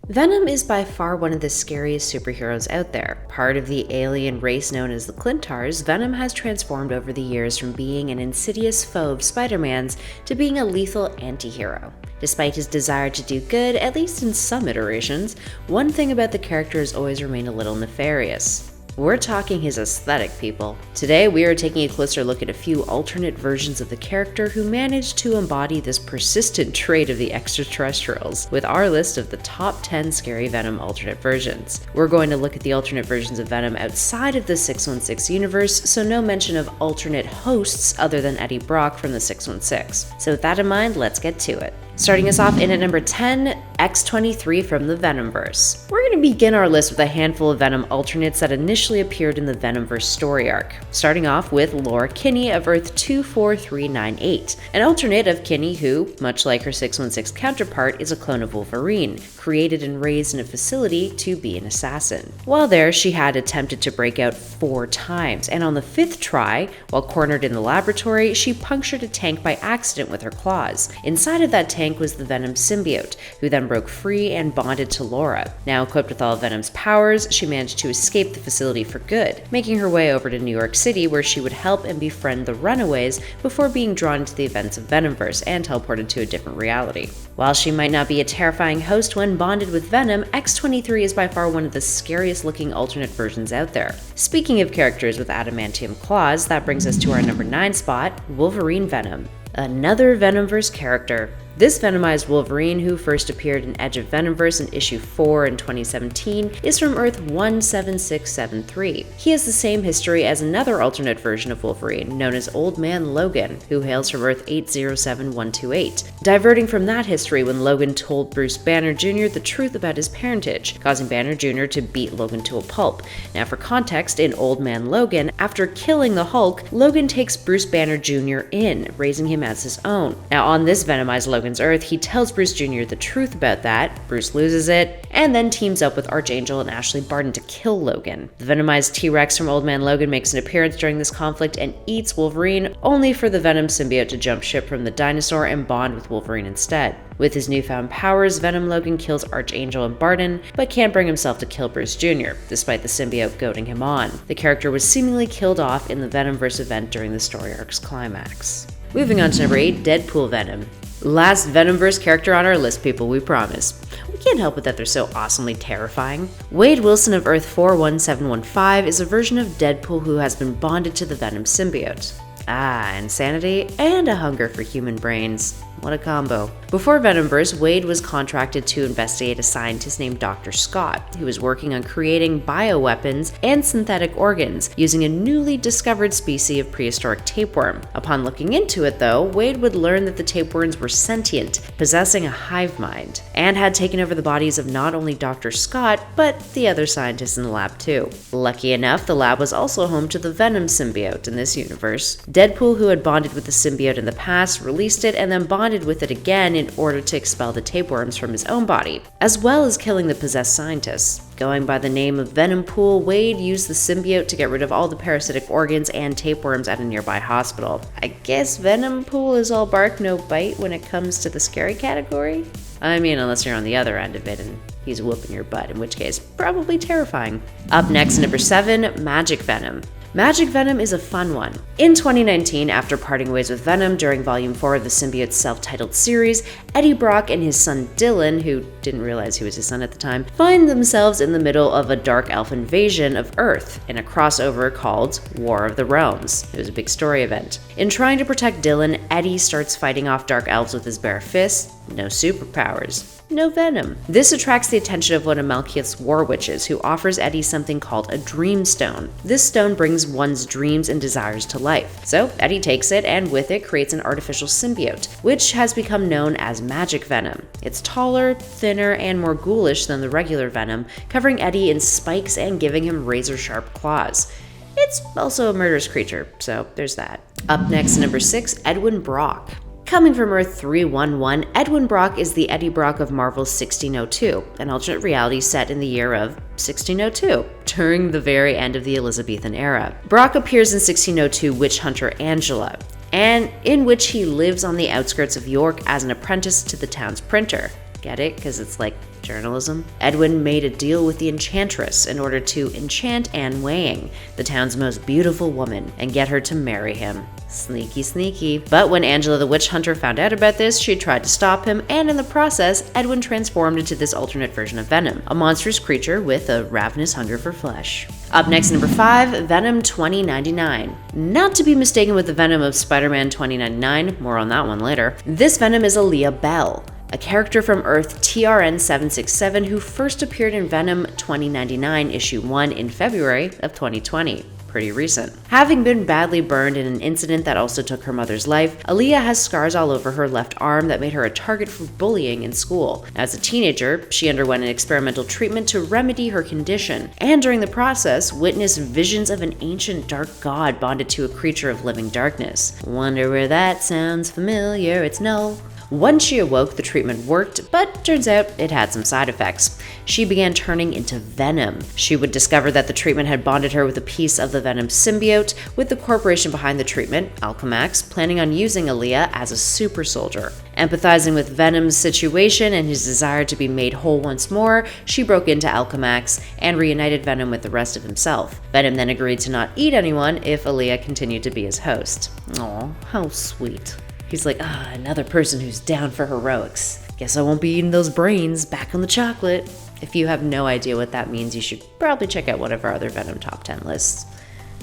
Venom is by far one of the scariest superheroes out there. Part of the alien race known as the Klyntars, Venom has transformed over the years from being an insidious foe of Spider-Man's to being a lethal anti-hero. Despite his desire to do good, at least in some iterations, one thing about the character has always remained a little nefarious. We're talking his aesthetic, people. Today, we are taking a closer look at a few alternate versions of the character who managed to embody this persistent trait of the extraterrestrials, with our list of the top 10 Scary Venom alternate versions. We're going to look at the alternate versions of Venom outside of the 616 universe, so no mention of alternate hosts other than Eddie Brock from the 616. So with that in mind, let's get to it. Starting us off in at number 10, X-23 from the Venomverse. We're going to begin our list with a handful of Venom alternates that initially appeared in the Venomverse story arc, starting off with Laura Kinney of Earth 24398, an alternate of Kinney who, much like her 616 counterpart, is a clone of Wolverine, created and raised in a facility to be an assassin. While there, she had attempted to break out 4 times, and on the 5th try, while cornered in the laboratory, she punctured a tank by accident with her claws. Inside of that tank was the Venom symbiote, who then broke free and bonded to Laura. Now equipped with all of Venom's powers, she managed to escape the facility for good, making her way over to New York City where she would help and befriend the Runaways before being drawn into the events of Venomverse and teleported to a different reality. While she might not be a terrifying host when bonded with Venom, X-23 is by far one of the scariest looking alternate versions out there. Speaking of characters with adamantium claws, that brings us to our number 9 spot, Wolverine Venom. Another Venomverse character. This Venomized Wolverine, who first appeared in Edge of Venomverse in issue 4 in 2017, is from Earth 17673. He has the same history as another alternate version of Wolverine, known as Old Man Logan, who hails from Earth 807128, diverting from that history when Logan told Bruce Banner Jr. the truth about his parentage, causing Banner Jr. to beat Logan to a pulp. Now for context, in Old Man Logan, after killing the Hulk, Logan takes Bruce Banner Jr. in, raising him as his own. Now on this Venomized Logan's Earth, he tells Bruce Jr. the truth about that, Bruce loses it, and then teams up with Archangel and Ashley Barton to kill Logan. The Venomized T-Rex from Old Man Logan makes an appearance during this conflict and eats Wolverine, only for the Venom symbiote to jump ship from the dinosaur and bond with Wolverine instead. With his newfound powers, Venom Logan kills Archangel and Barton, but can't bring himself to kill Bruce Jr., despite the symbiote goading him on. The character was seemingly killed off in the Venomverse event during the story arc's climax. Moving on to number 8, Deadpool Venom. Last Venomverse character on our list, people, we promise. We can't help it that they're so awesomely terrifying. Wade Wilson of Earth 41715 is a version of Deadpool who has been bonded to the Venom symbiote. Insanity and a hunger for human brains. What a combo. Before Venomverse, Wade was contracted to investigate a scientist named Dr. Scott, who was working on creating bioweapons and synthetic organs using a newly discovered species of prehistoric tapeworm. Upon looking into it, though, Wade would learn that the tapeworms were sentient, possessing a hive mind, and had taken over the bodies of not only Dr. Scott, but the other scientists in the lab too. Lucky enough, the lab was also home to the Venom symbiote in this universe. Deadpool, who had bonded with the symbiote in the past, released it and then bonded with it again in order to expel the tapeworms from his own body, as well as killing the possessed scientists. Going by the name of Venompool, Wade used the symbiote to get rid of all the parasitic organs and tapeworms at a nearby hospital. I guess Venompool is all bark, no bite when it comes to the scary category? I mean, unless you're on the other end of it and he's whooping your butt, in which case, probably terrifying. Up next, number 7, Magic Venom. Magic Venom is a fun one. In 2019, after parting ways with Venom during Volume 4 of the symbiote's self-titled series, Eddie Brock and his son Dylan, who didn't realize he was his son at the time, find themselves in the middle of a dark elf invasion of Earth in a crossover called War of the Realms. It was a big story event. In trying to protect Dylan, Eddie starts fighting off dark elves with his bare fists. No superpowers. No venom. This attracts the attention of one of Malekith's war witches, who offers Eddie something called a dream stone. This stone brings one's dreams and desires to life. So Eddie takes it and with it creates an artificial symbiote, which has become known as Magic Venom. It's taller, thinner, and more ghoulish than the regular Venom, covering Eddie in spikes and giving him razor-sharp claws. It's also a murderous creature, so there's that. Up next, number 6, Edwin Brock. Coming from Earth 311, Edwin Brock is the Eddie Brock of Marvel's 1602, an alternate reality set in the year of 1602, during the very end of the Elizabethan era. Brock appears in 1602 witch hunter Angela, and in which he lives on the outskirts of York as an apprentice to the town's printer. Get it? Because it's like Journalism. Edwin made a deal with the Enchantress in order to enchant Anne Weying, the town's most beautiful woman, and get her to marry him. Sneaky, sneaky. But when Angela the Witch Hunter found out about this, she tried to stop him, and in the process, Edwin transformed into this alternate version of Venom, a monstrous creature with a ravenous hunger for flesh. Up next, number 5, Venom 2099. Not to be mistaken with the Venom of Spider-Man 2099, more on that one later. This Venom is Aaliyah Bell, a character from Earth TRN 767 who first appeared in Venom 2099 issue 1 in February of 2020. Pretty recent. Having been badly burned in an incident that also took her mother's life, Aaliyah has scars all over her left arm that made her a target for bullying in school. As a teenager, she underwent an experimental treatment to remedy her condition, and during the process, witnessed visions of an ancient dark god bonded to a creature of living darkness. Wonder where that sounds familiar? It's no. Once she awoke, the treatment worked, but turns out it had some side effects. She began turning into Venom. She would discover that the treatment had bonded her with a piece of the Venom symbiote, with the corporation behind the treatment, Alchemax, planning on using Aaliyah as a super soldier. Empathizing with Venom's situation and his desire to be made whole once more, she broke into Alchemax and reunited Venom with the rest of himself. Venom then agreed to not eat anyone if Aaliyah continued to be his host. Aw, how sweet. He's like, another person who's down for heroics. Guess I won't be eating those brains, back on the chocolate. If you have no idea what that means, you should probably check out one of our other Venom top 10 lists.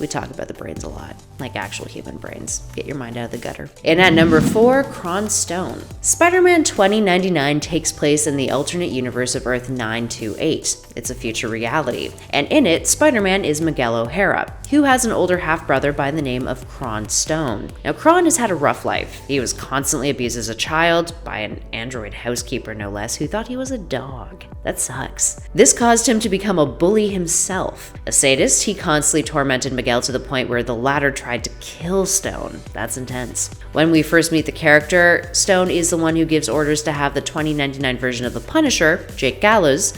We talk about the brains a lot, like actual human brains. Get your mind out of the gutter. And at number 4, KRON Stone. Spider-Man 2099 takes place in the alternate universe of Earth 928. It's a future reality. And in it, Spider-Man is Miguel O'Hara, who has an older half-brother by the name of KRON Stone. Now, KRON has had a rough life. He was constantly abused as a child by an android housekeeper, no less, who thought he was a dog. That sucks. This caused him to become a bully himself. A sadist, he constantly tormented Miguel to the point where the latter tried to kill Stone. That's intense. When we first meet the character, Stone is the one who gives orders to have the 2099 version of the Punisher, Jake Gallows,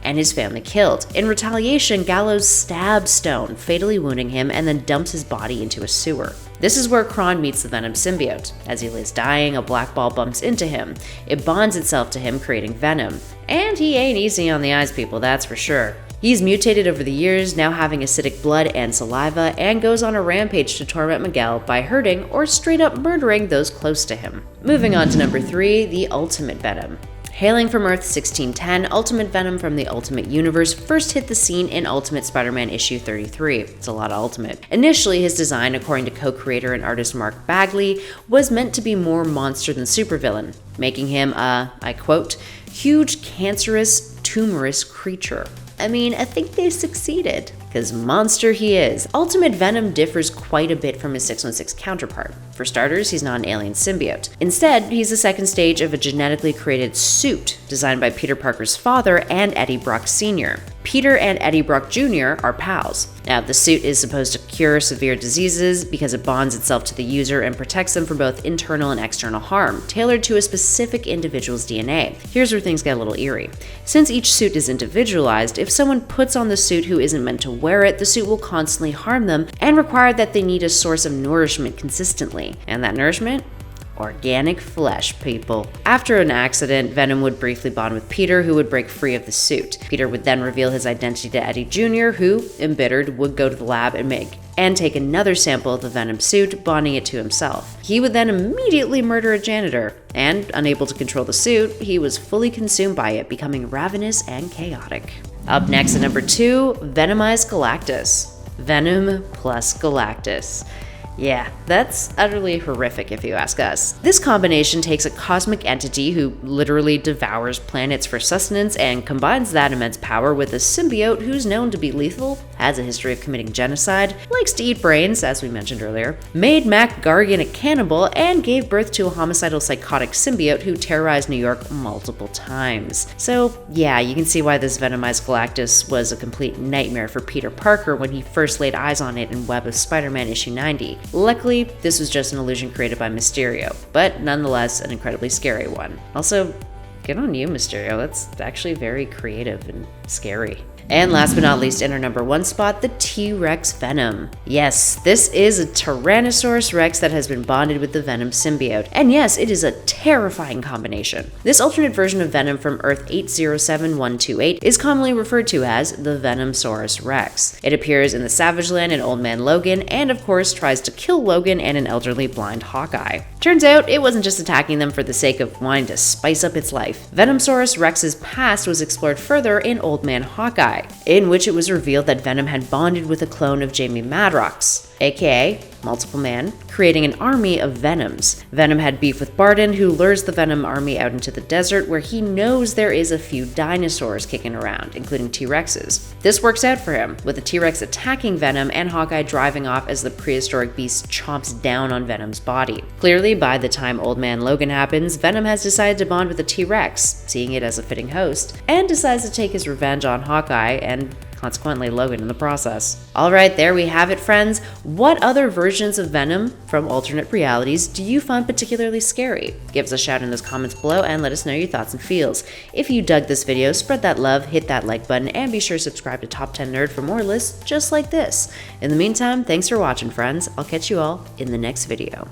and his family killed. In retaliation, Gallows stabs Stone, fatally wounding him, and then dumps his body into a sewer. This is where KRON meets the Venom symbiote. As he lays dying, a black ball bumps into him. It bonds itself to him, creating Venom. And he ain't easy on the eyes, people, that's for sure. He's mutated over the years, now having acidic blood and saliva, and goes on a rampage to torment Miguel by hurting or straight up murdering those close to him. Moving on to number 3, the Ultimate Venom. Hailing from Earth 1610, Ultimate Venom from the Ultimate Universe first hit the scene in Ultimate Spider-Man issue 33. It's a lot of Ultimate. Initially, his design, according to co-creator and artist Mark Bagley, was meant to be more monster than supervillain, making him a, I quote, huge, cancerous, tumorous creature. I mean, I think they succeeded, because monster he is. Ultimate Venom differs quite a bit from his 616 counterpart. For starters, he's not an alien symbiote. Instead, he's the second stage of a genetically created suit designed by Peter Parker's father and Eddie Brock Sr. Peter and Eddie Brock Jr. are pals. Now, the suit is supposed to cure severe diseases because it bonds itself to the user and protects them from both internal and external harm, tailored to a specific individual's DNA. Here's where things get a little eerie. Since each suit is individualized, if someone puts on the suit who isn't meant to wear it, the suit will constantly harm them and require that they need a source of nourishment consistently. And that nourishment? Organic flesh, people. After an accident, Venom would briefly bond with Peter, who would break free of the suit. Peter would then reveal his identity to Eddie Jr., who, embittered, would go to the lab and take another sample of the Venom suit, bonding it to himself. He would then immediately murder a janitor, and, unable to control the suit, he was fully consumed by it, becoming ravenous and chaotic. Up next at number 2, Venomized Galactus. Venom plus Galactus. Yeah, that's utterly horrific if you ask us. This combination takes a cosmic entity who literally devours planets for sustenance and combines that immense power with a symbiote who's known to be lethal, has a history of committing genocide, likes to eat brains, as we mentioned earlier, made Mac Gargan a cannibal, and gave birth to a homicidal psychotic symbiote who terrorized New York multiple times. So yeah, you can see why this Venomized Galactus was a complete nightmare for Peter Parker when he first laid eyes on it in Web of Spider-Man issue 90. Luckily, this was just an illusion created by Mysterio, but nonetheless an incredibly scary one. Also, good on you, Mysterio. That's actually very creative and scary. And last but not least, in our number 1 spot, the T-Rex Venom. Yes, this is a Tyrannosaurus Rex that has been bonded with the Venom symbiote. And yes, it is a terrifying combination. This alternate version of Venom from Earth 807128 is commonly referred to as the Venomsaurus Rex. It appears in the Savage Land in Old Man Logan, and of course tries to kill Logan and an elderly blind Hawkeye. Turns out it wasn't just attacking them for the sake of wanting to spice up its life. Venomsaurus Rex's past was explored further in Old Man Hawkeye, in which it was revealed that Venom had bonded with a clone of Jamie Madrox, aka Multiple Man, creating an army of Venoms. Venom had beef with Barton, who lures the Venom army out into the desert where he knows there is a few dinosaurs kicking around, including T-Rexes. This works out for him, with the T-Rex attacking Venom and Hawkeye driving off as the prehistoric beast chomps down on Venom's body. Clearly, by the time Old Man Logan happens, Venom has decided to bond with the T-Rex, seeing it as a fitting host, and decides to take his revenge on Hawkeye and consequently Logan in the process. Alright, there we have it, friends. What other versions of Venom from alternate realities do you find particularly scary? Give us a shout in those comments below and let us know your thoughts and feels. If you dug this video, spread that love, hit that like button, and be sure to subscribe to Top 10 Nerd for more lists just like this. In the meantime, thanks for watching, friends. I'll catch you all in the next video.